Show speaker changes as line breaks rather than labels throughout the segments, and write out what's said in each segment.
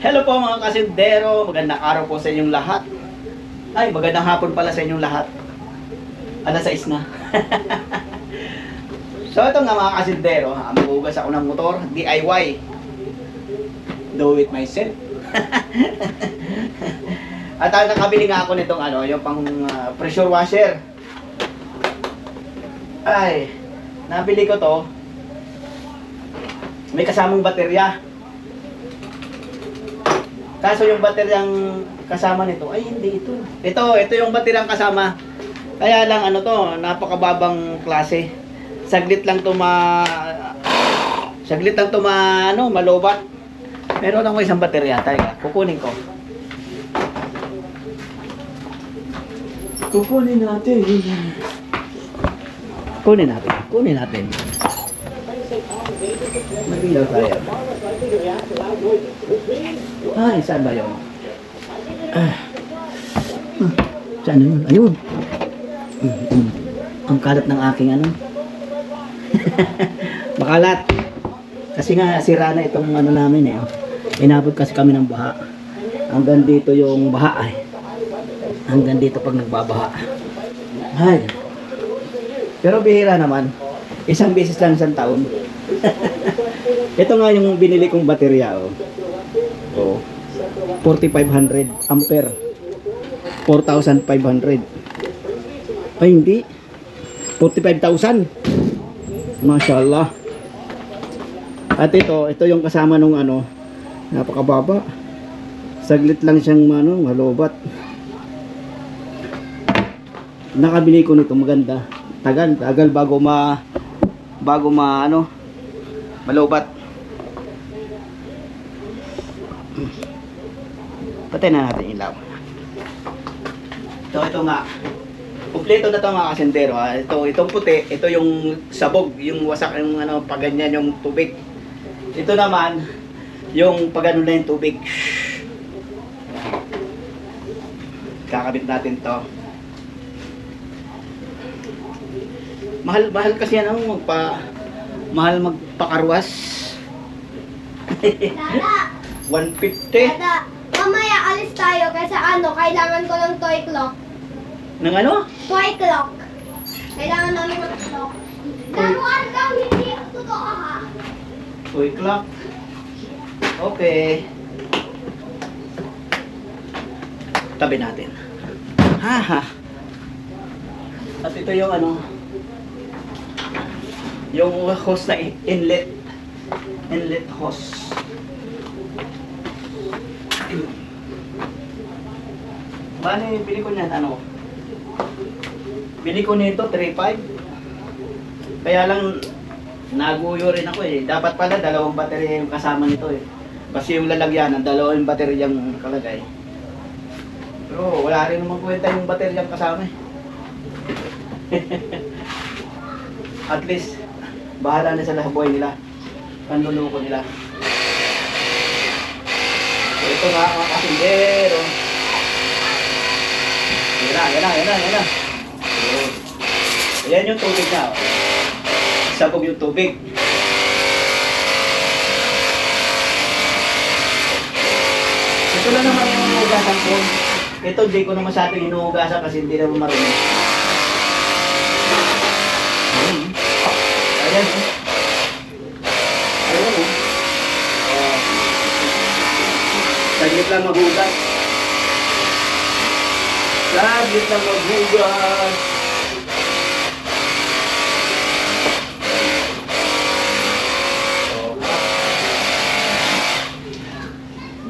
Hello po mga kasindero, magandang araw po sa inyong lahat. Ay, magandang hapon pala sa inyong lahat. Alas 6 na. So ito nga mga kasindero, magugas ako ng motor, DIY. Do it myself. At nakabili nga ako nitong yung pang pressure washer. Ay, nabili ko to. May kasamang baterya. Kaso yung bateryang kasama nito, ay hindi ito. Ito yung bateryang kasama. Kaya lang napakababang klase. Saglit lang to malobat. Meron ako isang baterya, tayo. Kukunin ko. Kunin natin. Magilaw tayo. Ay, saan ba yun? Saan yun? Ayun. Ang kalat ng aking Makalat. Kasi nga, sira na itong namin Inabot kasi kami ng baha. Hanggang dito yung baha Hanggang dito pag nagbabaha. Ay. Pero bihira naman. Isang beses lang isang taon. Ito nga yung binili kong baterya 4500 ampere. 4500. Ay hindi. 45,000. Mashallah. At ito yung kasama nung napakababa. Saglit lang siyang malobat. Nakabili ko nito, maganda. Tagal bago malobat. Patay na natin ilaw. Ito nga. Kumpleto na 'to mga kasendero. Itong puti, ito yung sabog, yung wasak yung pag ganyan yung tubig. Ito naman yung pag na yung tubig. Kakabit natin 'to. Mahal kasi mahal magpakarwas.
Dada!
150.
Dada! Mamaya alis tayo kasi kailangan ko ng toy clock.
Ng
Toy clock. Kailangan namin ng clock. Laruan lang, hindi totoo ha.
Toy clock. Okay. Tabi natin. Haha. At ito yung yung hose na inlet hose. Bali, bili ko nito 3.5. Kaya lang naguyo rin ako Dapat pala dalawang baterya yung kasama nito Kasi yung lalagyan ng dalawang baterya yung nakalagay. Pero wala rin naman kwenta yung baterya yung kasama At least bahala na sa buhay nila. Panluluko nila. So, ito nga mga kasindero. Yan na. Ayan yung tubig na. Sabog yung tubig. Ito na naman yung inuugasan ko. Ito hindi ko na masyadong inuugasan kasi hindi naman marunong. Ayan. Saglit lang maghugas.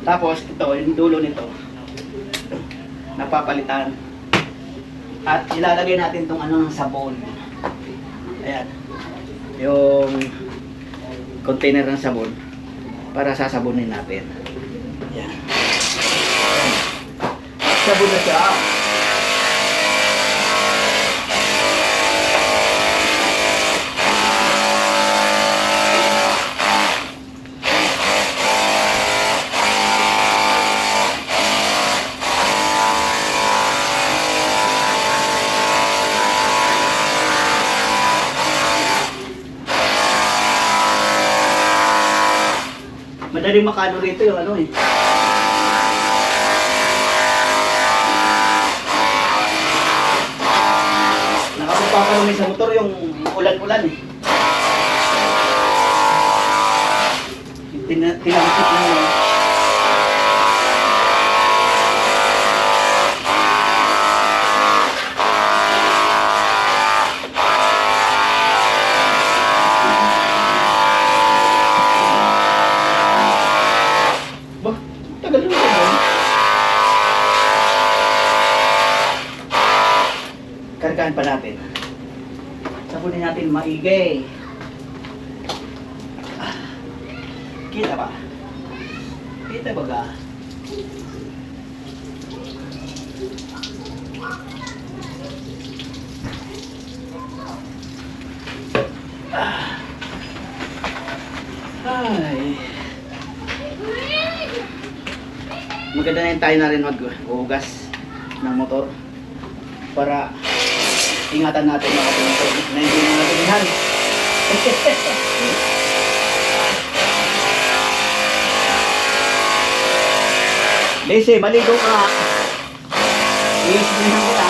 Tapos ito, yung dulo nito napapalitan. At ilalagay natin tong sabon. Ayan. Yung container ng sabon para sasabunin natin. Ayan. Sabon na siya. magaling makano rito yung ano eh. Nakapagpapalamay sa motor yung ulan-ulan eh. Tinangkit na yun. Bah, tagal na yun. Kargaan pa natin. Sabunin natin maigay. Kita ba? Kita ba ga? Ay. Maganda na yung tayo na rin maghugas ng motor para ingatan natin mga motor na hindi na natin ihan. Lese, maligo ka. Iisipin kita.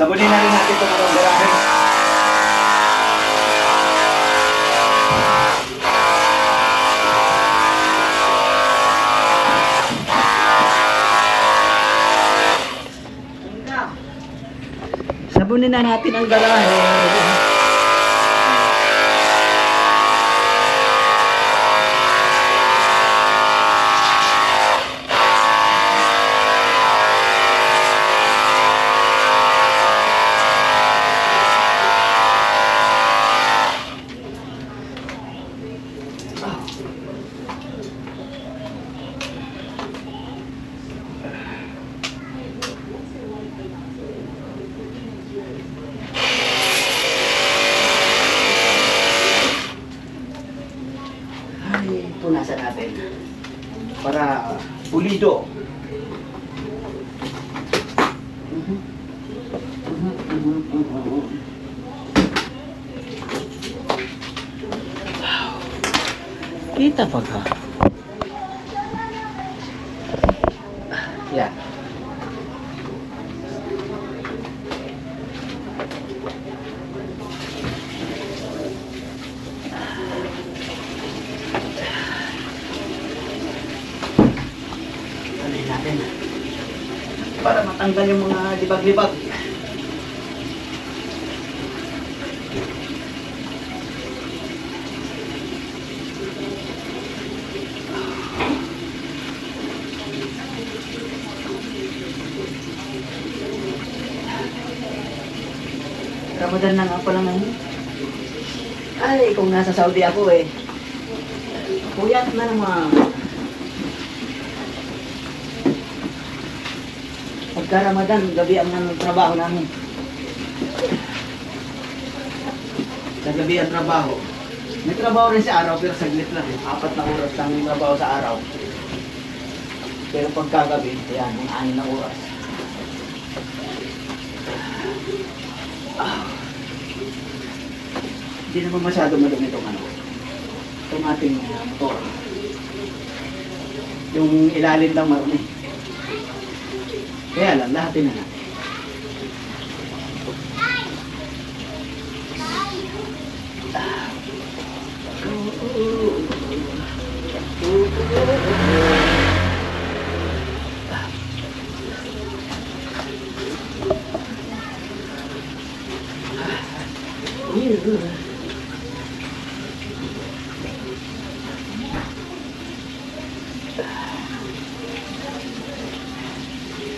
Sabunin na rin natin itong mga garahe. Sabunin na natin ang garahe. Ay, punasan natin para pulido. Kita pa ka? Yan. Natin para matanggal yung mga libag-libag. Ramadan na nga pala ngayon. Ay, kung nasa Saudi ako eh. Puyat na naman. Pagka Ramadan, gabi ang trabaho namin. Sa gabi ang trabaho. May trabaho rin sa araw, pero saglit lang. 4 na oras lang yung trabaho sa araw. Pero pagkagabi, yan, yung 6 na oras. Hindi naman masyado madumi itong ano. Itong ating motor. Yung ilalim lang marumi. Kaya lang, lahatin na natin.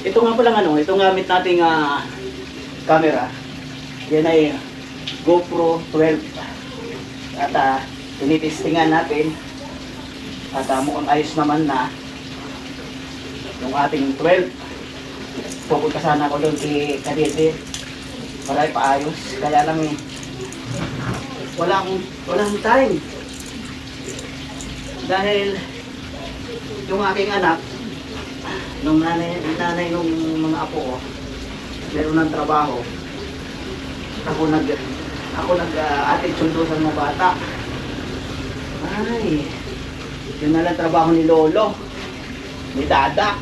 Ito nga palang ano, itong gamit nating camera. Yan ay GoPro 12. At tinitestingan natin. At mukhang ayos naman na yung ating 12. pupunta sana ako doon kay Kadete para ipaayos. Kaya lang eh, walang time. Dahil yung aking anak, nung nanay nung mga apo ko, meron ng trabaho. Ako nag atid sundo sa mga bata. Ay, yun na lang trabaho ni Lolo, ni Dada.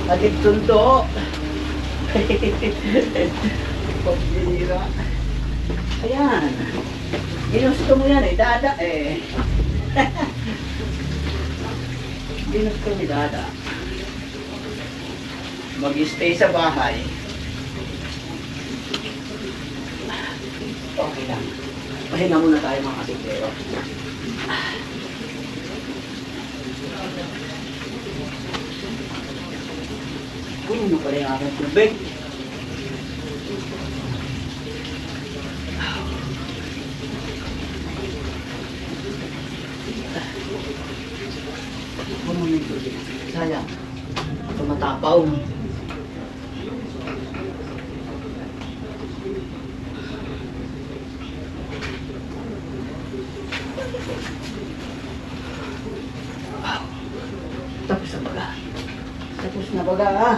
Atid sundo. Pagbira. Ayan. Ginusto mo yan eh, Dada eh. Ginusto ni Dada. Mag-stay sa bahay. Okay lang. Pahinga muna tayo mga kasintero. Ano pala yung aking tubig? Ano yung tubig? Sayang. Tumatapaw. Tapos na baga. Tapos na baga ha.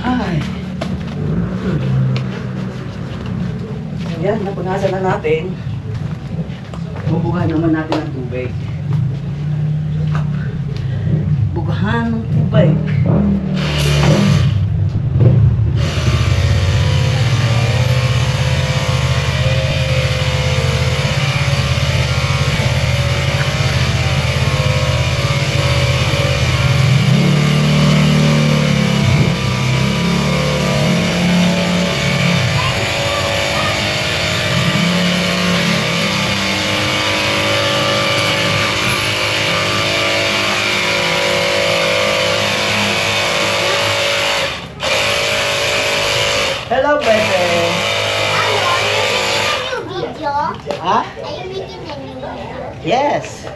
Ay. Ayan, napangasa na natin. Bubugahan naman natin ang tubig. Bugahan ng tubig. Hello, Bebe.
Ano? Yung video?
Ha?
Are you making a new video?
Yes.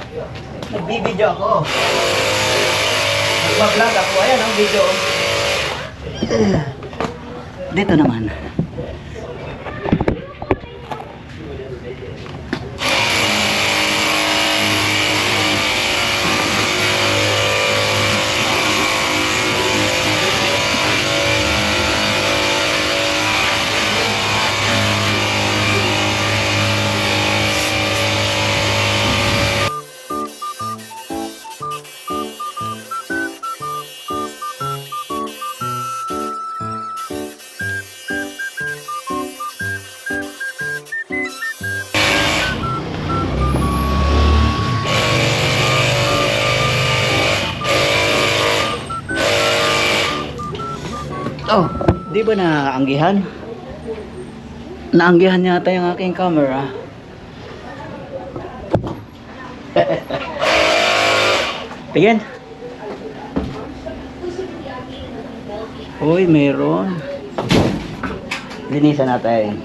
Nagbibideo ako. Nagpa-vlog ako. Ayan ang video. Dito naman. Oh, di ba naanggihan? Naanggihan yata yung aking camera. Tingin. Uy, meron. Linisan natin.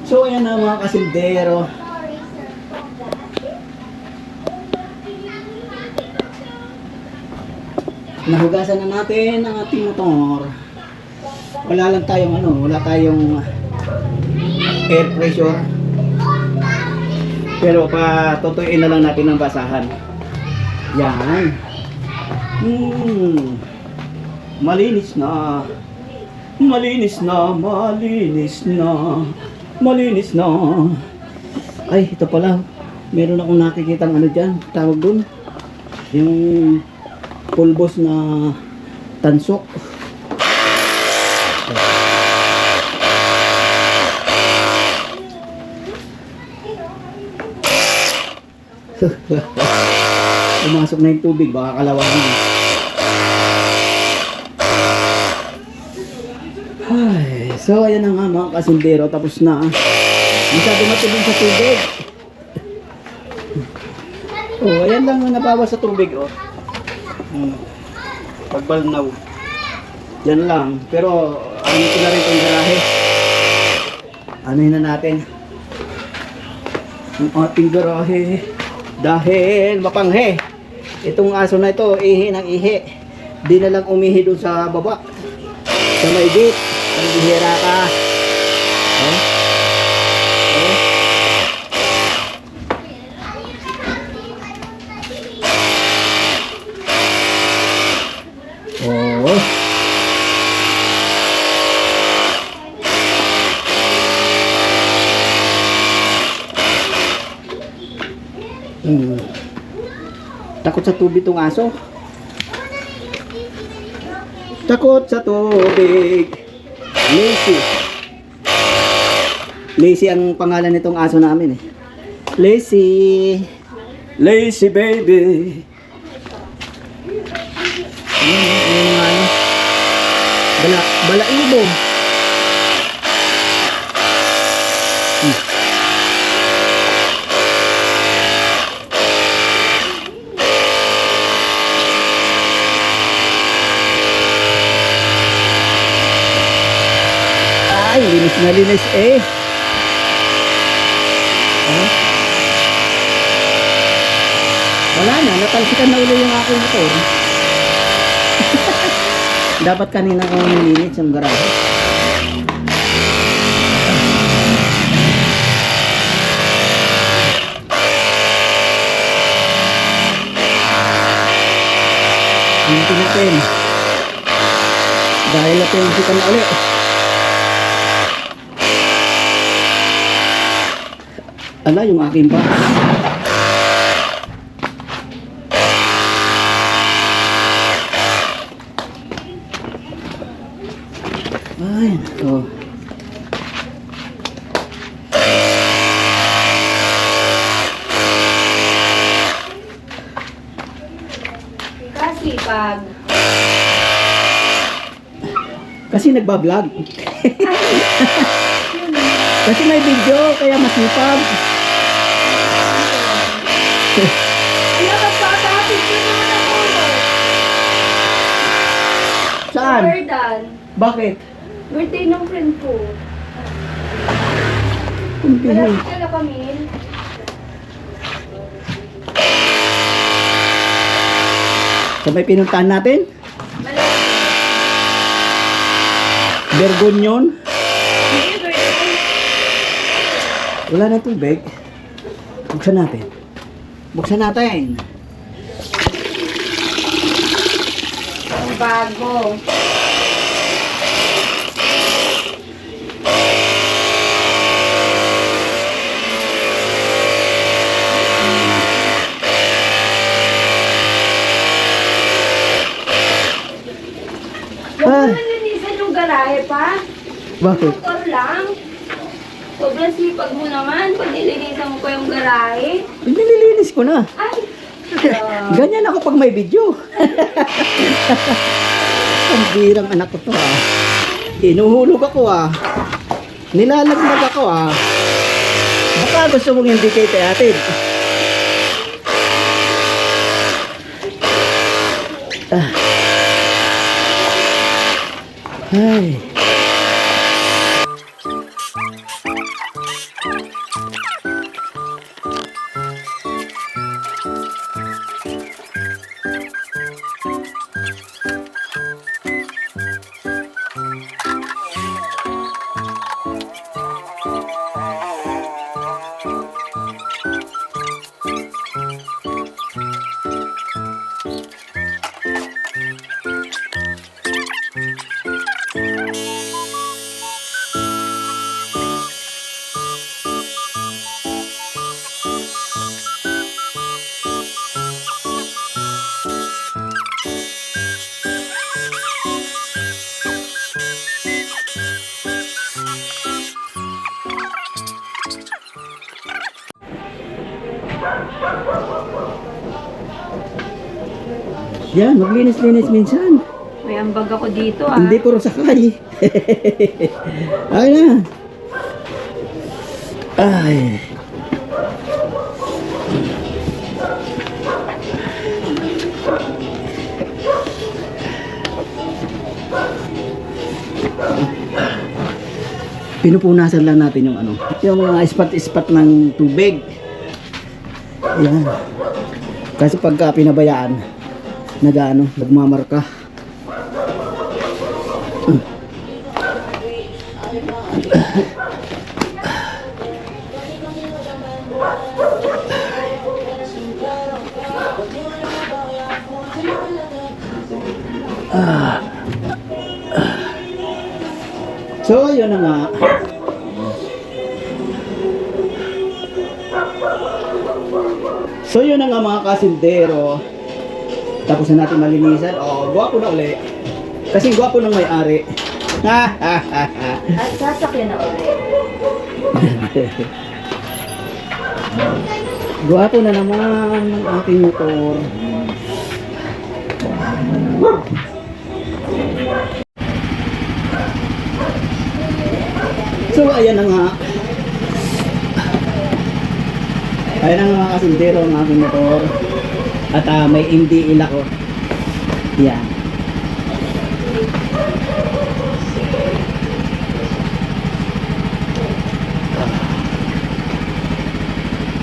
So, ayan na mga kasildero. Nahugasan na natin ang ating motor. Wala lang tayong wala tayong air pressure. Pero patutuyuin na lang natin ang basahan. Yan. Malinis na. Malinis na, malinis na. Malinis na. Ay, ito pala. Meron akong nakikitang dyan. Tawag dun. Yung pulbos na tansok. Pumasok na yung tubig, baka kalawangin. Ay, so ayan na nga mga kasindero, tapos na. Masyado matulog sa tubig. Oh, ayan lang ang nabawas sa tubig, oh. Pagbalnaw. Yan lang. Pero, ano ko na rin itong garahe. Anuhin na natin. Ang ating garahe. Dahil mapanghe. Itong aso na ito, ihi ng ihi. Di na lang umihi doon sa baba. Sa may gate. Ang bihira ka. Oh. Oh. Oh. Takot sa tubig tong aso. Takot sa tubig. Lazy. Lazy ang pangalan nitong aso namin eh. Lazy. Lazy baby. Balaibo. Ay, linis na linis eh. Oh. Wala na, natalsikan na ulo yung aking motor. Dapat kanina ko nilinis yung garahe. Hintin natin. Dahil natin na ulit. Ala, yung aking box. Ay, ito. Kasi nagbablog. Kasi may video, kaya masipag.
Ano ka pa? Kapit ko naman ako.
Saan?
Jordan.
Bakit?
Birthday ng friend ko.
Hindi.
Malapit ka na kami.
Sabay pinuntahan natin?
Malapit.
Bergonyon?
Hindi, birthday.
Wala na tubig. Buksan natin. Buksan natin.
Ang bago. Huwag mo nalinisan yung garahe pa.
Bakit?
Motor lang. Sobrang sipag mo naman pag nilinisan mo pa yung garahe.
Nililinis ko na.
Ay!
Ganyan ako pag may video. Ang birang anak ko to ah. Hinuhulog ako ah. Nilalaglag ako ah. Baka gusto mong hindi kayo atid. Ah. Ay. Yan, maglinis-linis minsan.
May ambag ako dito ah.
Hindi puro sakay. Ay na. Ay. Pinupunasan lang natin yung ano, yung mga spot-spot ng tubig. Yan. Kasi pagka pinabayaan, nagmamarka. So, yun na nga. So, yun na nga mga kasindero. Tapos na natin malinisan. Oh, gwapo na uli. Kasi gwapo ng may-ari.
At sasakyan na ulit.
Gwapo na naman ng aking motor. So, ayan na nga. Ayan na nga mga kasindero ang aking motor. At may MDL ako. Yan.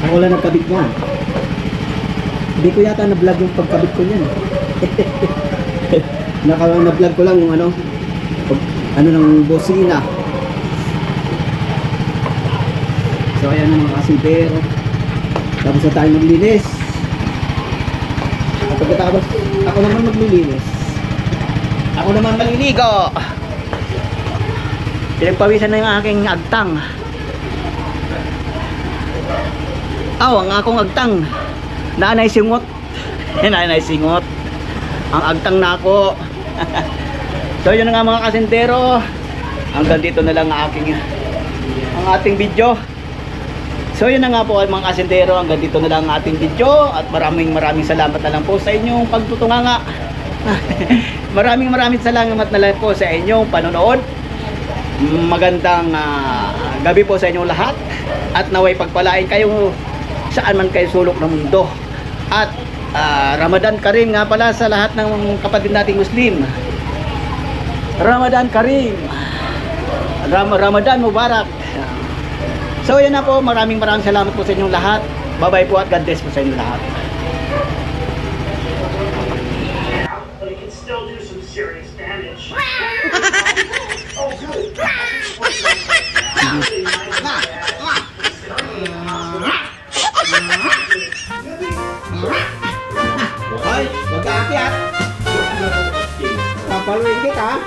Ako lang nagkabit niyan. Hindi ko yata na-vlog yung pagkabit ko niyan. Na-vlog ko lang yung ano ng bosina. So ayan na mga kasintero. Tapos na tayo maglinis. At pagkatapos, ako naman maglilinis. Ako naman maliligo. Pinagpawisan na yung aking agtang. Ang akong agtang. Nanay singot. Nanay singot. Ang agtang na ako. So yun na nga mga kasintero. Hanggang dito na lang ang ating video. So yun na nga po mga kasintero, hanggang dito na lang ang ating video at maraming salamat na lang po sa inyong pagtutunganga. maraming salamat na lang po sa inyong panonood. Magandang gabi po sa inyong lahat at naway pagpalain kayo saan man kayo sulok ng mundo. At Ramadan Karim nga pala sa lahat ng kapatid nating Muslim. Ramadan Karim. Ramadan Mubarak. So yan na po, maraming salamat po sa inyong lahat. Bye-bye po at God bless po sa inyong lahat.
But it can still do some serious damage. Oh, good.
Hoy, wag ka akyat. Papaluin kita.